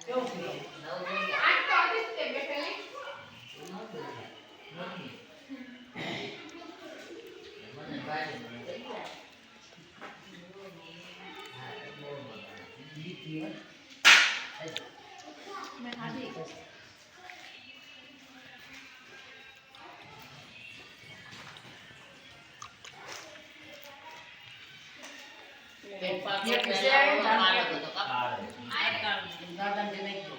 કેવું કીધું? આજ તો ઓફિસ કે બેઠેલી મેં ખાધી દાદાને લઈ ગયો.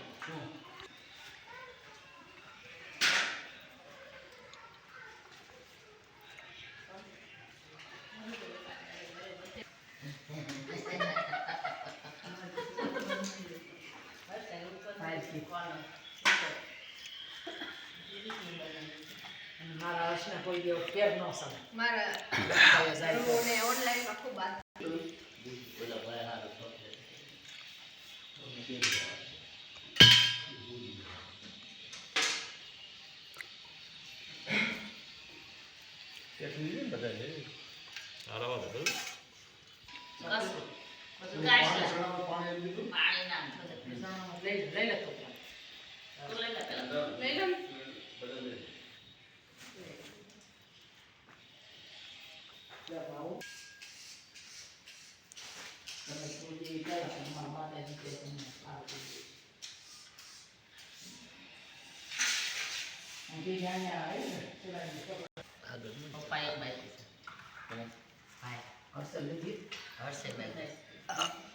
મારા હર્ષને કોઈ એવો ફેર ન સમજ મારા ઓનલાઈન માં ખૂબ વાત લઈ લે તો લઈ લો હર્ષ